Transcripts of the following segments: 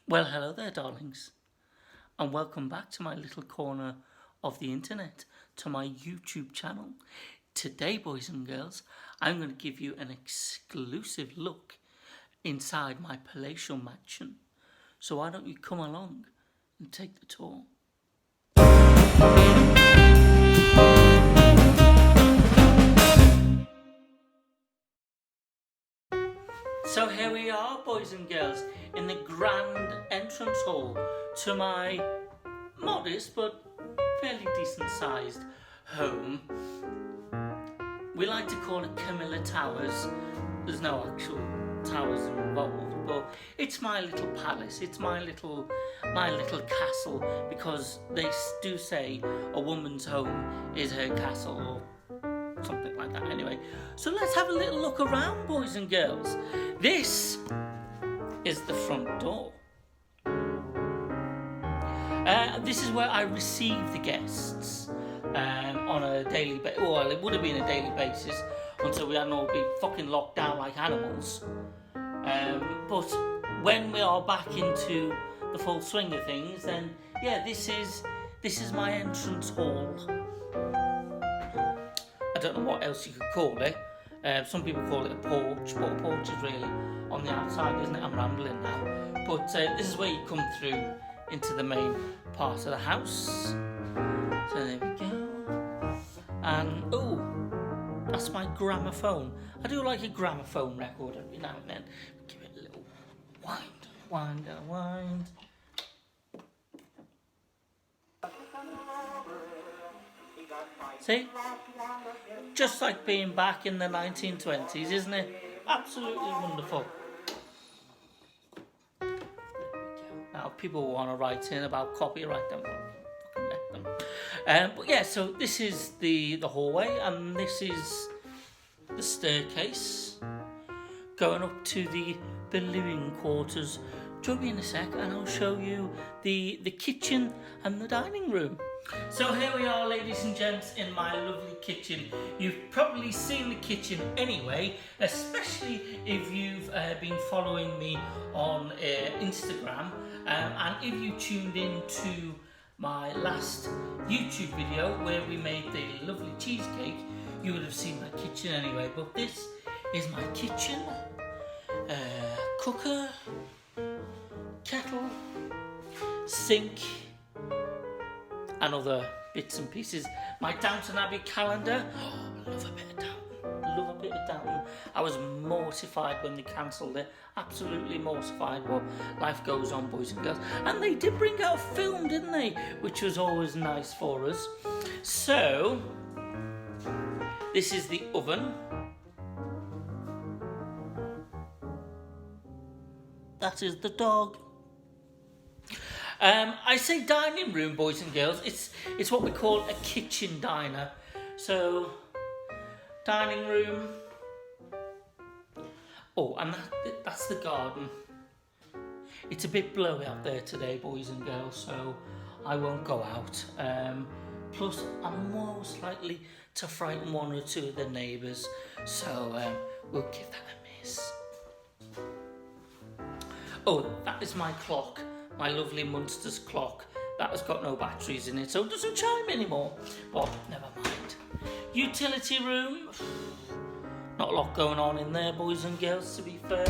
Well, hello there, darlings, and welcome back to my little corner of the internet, to my YouTube channel. Today, boys and girls, I'm going to give you an exclusive look inside my palatial mansion. So why don't you come along and take the tour? So here we are, boys and girls, in the grand entrance hall to my modest but fairly decent sized home. We like to call it Camilla Towers. There's no actual towers involved, but it's my little palace, it's my little castle, because they do say a woman's home is her castle, or something like that. Anyway, so let's have a little look around, boys and girls. This is the front door. This is where I receive the guests on a daily basis. Well, it would have been a daily basis until we hadn't all been fucking locked down like animals. But when we are back into the full swing of things, then yeah, this is my entrance hall. I don't know what else you could call it. Some people call it a porch, but a porch is really on the outside, isn't it? I'm rambling now. But this is where you come through into the main part of the house. So there we go. And oh, that's my gramophone. I do like a gramophone record every now and then. Give it a little wind. See? Just like being back in the 1920s, isn't it? Absolutely wonderful. Now, if people want to write in about copyright, then we'll let them. But yeah, so this is the hallway, and this is the staircase going up to the living quarters. Join me in a sec, and I'll show you the kitchen and the dining room. So here we are, ladies and gents, in my lovely kitchen. You've probably seen the kitchen anyway, especially if you've been following me on Instagram, and if you tuned in to my last YouTube video where we made the lovely cheesecake, you would have seen my kitchen anyway. But this is my kitchen. Cooker, kettle, sink, and other bits and pieces. My Downton Abbey calendar. Oh, love a bit of Downton. I was mortified when they cancelled it. Absolutely mortified, but life goes on, boys and girls. And they did bring out a film, didn't they? Which was always nice for us. So, this is the oven. That is the dog. I say dining room, boys and girls. It's what we call a kitchen diner. So, dining room. Oh, and that's the garden. It's a bit blowy out there today, boys and girls, so I won't go out. Plus, I'm most likely to frighten one or two of the neighbours, so we'll give that a miss. Oh, that is my clock. My lovely Munster's clock. That has got no batteries in it, so it doesn't chime anymore. But never mind. Utility room. Not a lot going on in there, boys and girls, to be fair.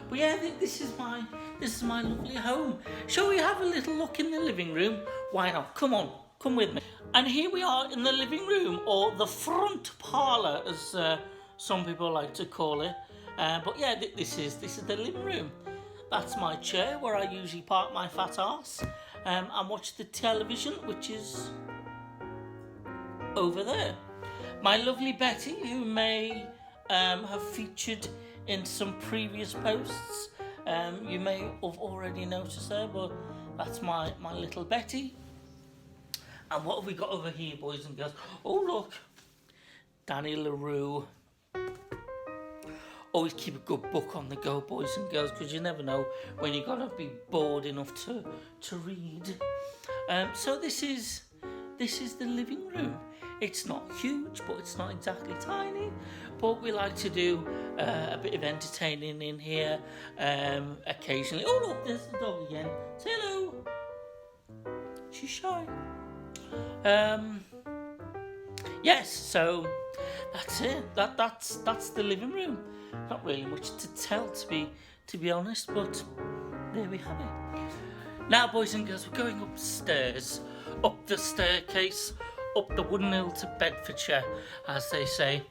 But yeah, this is my lovely home. Shall we have a little look in the living room? Why not? Come on, come with me. And here we are in the living room, or the front parlour, as some people like to call it. But yeah, this is the living room. That's my chair where I usually park my fat arse and watch the television, which is over there. My lovely Betty, who may have featured in some previous posts. You may have already noticed her, but that's my little Betty. And what have we got over here, boys and girls? Oh, look. Danny LaRue. Always keep a good book on the go, boys and girls, because you never know when you're going to be bored enough to read. So this is the living room. It's not huge, but it's not exactly tiny. But we like to do a bit of entertaining in here occasionally. Oh look, there's the dog again. Say hello. She's shy. Yes, so that's it. That's the living room. Not really much to tell, to be honest, but there we have it. Now, boys and girls, we're going upstairs, up the staircase, up the wooden hill to Bedfordshire, as they say.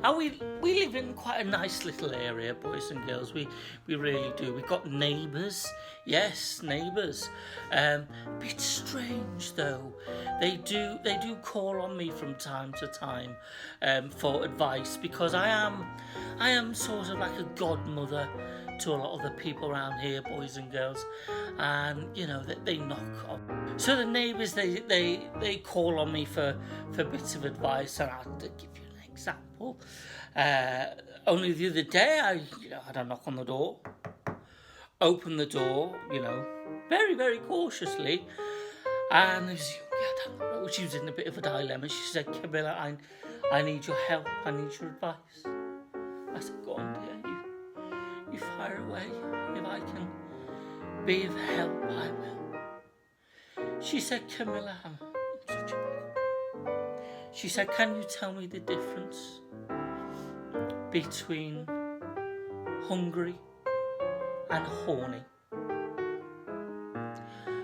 And we live in quite a nice little area, boys and girls. We really do. We've got neighbours. Yes, neighbours. Bit strange though. They do call on me from time to time for advice, because I am sort of like a godmother to a lot of the people around here, boys and girls, and you know they knock on. So the neighbours they call on me for bits of advice, and I'll give you an example. Only the other day I had a knock on the door. Opened the door, very, very cautiously, and there was a young girl down the road. She was in a bit of a dilemma. She said, "Camilla, I need your help. I need your advice." I said, "Go on, dear. You fire away. If I can be of help, I will." She said, "Camilla, I'm such a big." She said, "Can you tell me the difference between hungry and horny?"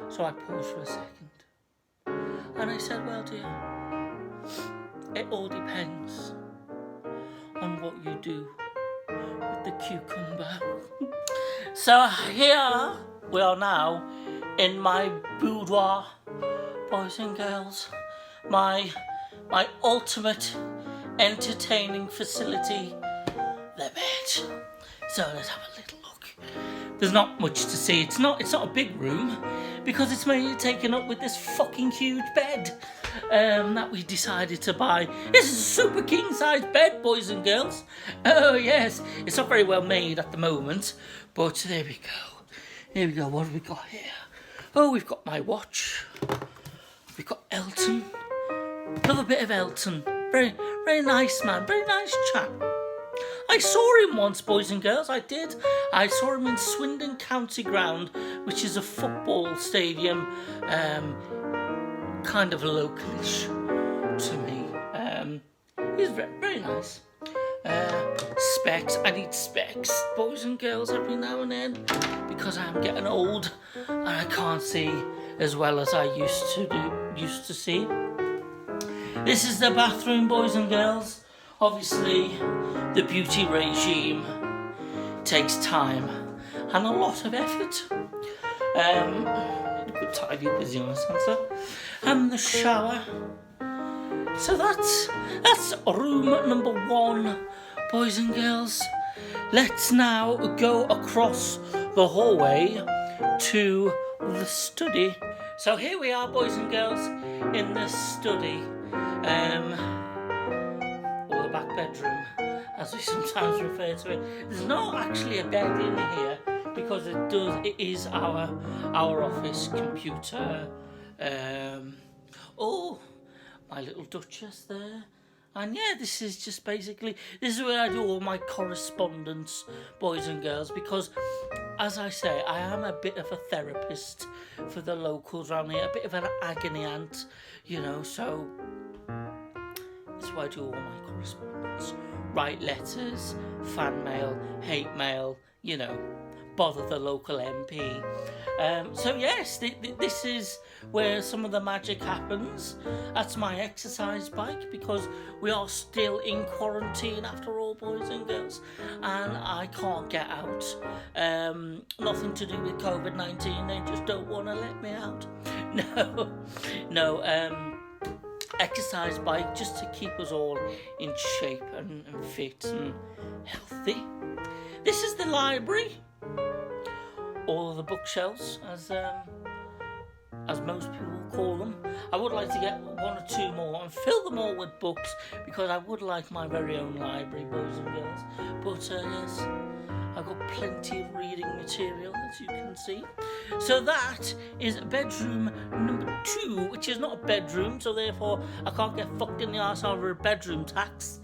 So I paused for a second, and I said, "Well, dear, it all depends on what you do with the cucumber." So here we are now in my boudoir, boys and girls, my ultimate entertaining facility, the bed. So let's have a little look. There's not much to see. It's not a big room, because it's mainly taken up with this fucking huge bed that we decided to buy. This is a super king size bed, boys and girls. Oh yes, it's not very well made at the moment, but there we go. Here we go. What have we got here? Oh, we've got my watch. We've got Elton. Another bit of Elton. Very, very nice man. Very nice chap. I saw him once, boys and girls, I did. I saw him in Swindon County Ground, which is a football stadium, kind of localish to me. He's very, very nice. Specs, I need specs, boys and girls, every now and then, because I'm getting old and I can't see as well as I used to see. This is the bathroom, boys and girls. Obviously, the beauty regime takes time and a lot of effort. A good tidy up, is the honest answer. And the shower. So that's room number 1, boys and girls. Let's now go across the hallway to the study. So here we are, boys and girls, in the study. Or the back bedroom, as we sometimes refer to it. There's not actually a bed in here, because it is our office computer. Oh, my little Duchess there. And yeah, this is where I do all my correspondence, boys and girls, because, as I say, I am a bit of a therapist for the locals around here, a bit of an agony aunt, so that's why I do all my correspondence. Write letters, fan mail, hate mail, bother the local MP. So yes, this is where some of the magic happens. That's my exercise bike, because we are still in quarantine after all, boys and girls, and I can't get out. Nothing to do with COVID-19, they just don't want to let me out. No, exercise bike just to keep us all in shape and fit and healthy. This is the library, or the bookshelves, as most people call them. I would like to get 1 or 2 more and fill them all with books, because I would like my very own library, boys and girls. But yes, I've got plenty of reading material, as you can see. So that is bedroom number 2, which is not a bedroom, so therefore I can't get fucked in the arse over a bedroom tax,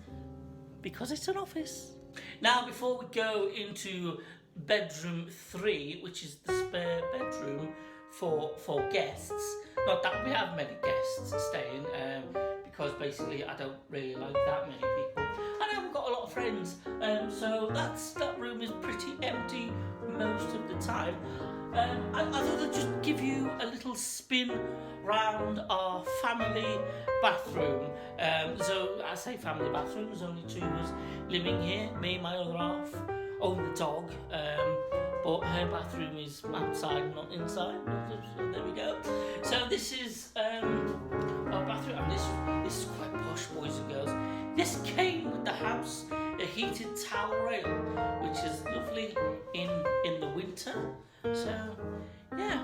because it's an office. Now, before we go into bedroom 3, which is the spare bedroom for guests, not that we have many guests staying, because basically I don't really like that many people. I haven't got a lot of friends, so that room is pretty empty most of the time. I thought I'd just give you a little spin round our family bathroom. So I say family bathroom, there's only 2 of us living here, me and my other half own the dog, but her bathroom is outside, not inside, so there we go. So this is our bathroom, and this is quite posh, boys and girls. This came with the house, a heated towel rail, which is lovely in the winter. So, yeah,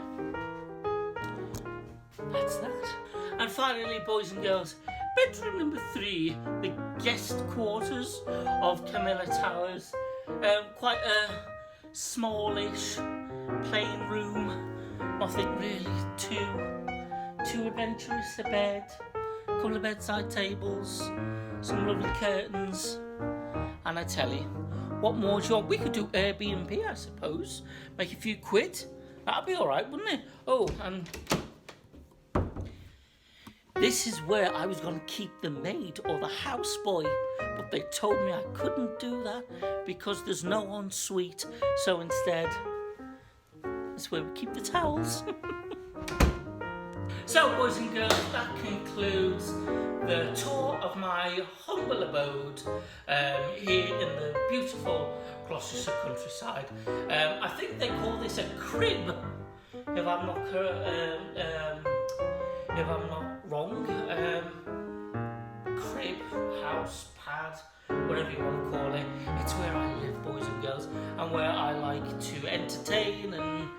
that's that. And finally, boys and girls, bedroom number 3, the guest quarters of Camilla Towers. Quite a smallish, plain room. Nothing really too adventurous. A bed, a couple of bedside tables, some lovely curtains, and I tell you, what more do you want? We could do Airbnb, I suppose. Make a few quid. That'd be all right, wouldn't it? Oh, and this is where I was going to keep the maid or the houseboy, but they told me I couldn't do that because there's no ensuite. So instead, that's where we keep the towels. So, boys and girls, that concludes the tour of my humble abode here in the beautiful Gloucestershire countryside. I think they call this a crib, if I'm not wrong. Crib, house, pad, whatever you want to call it. It's where I live, boys and girls, and where I like to entertain and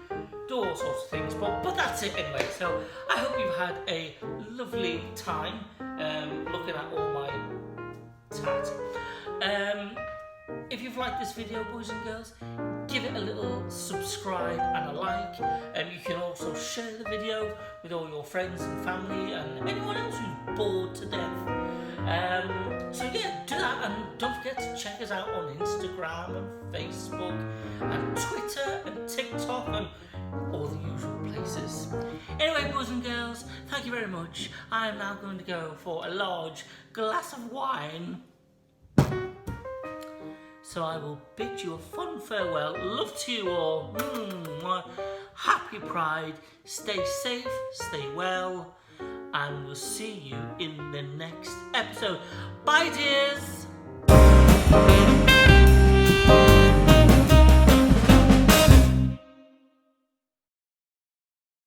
do all sorts of things, but that's it anyway. So I hope you've had a lovely time looking at all my tat. If you've liked this video, boys and girls, give it a little subscribe and a like. You can also share the video with all your friends and family and anyone else who's bored to death. So yeah, do that, and don't forget to check us out on Instagram and Facebook and Twitter and TikTok and all the usual places. Anyway, boys and girls, thank you very much. I am now going to go for a large glass of wine. So I will bid you a fond farewell. Love to you all. Happy Pride. Stay safe, stay well, and we'll see you in the next episode. Bye, dears.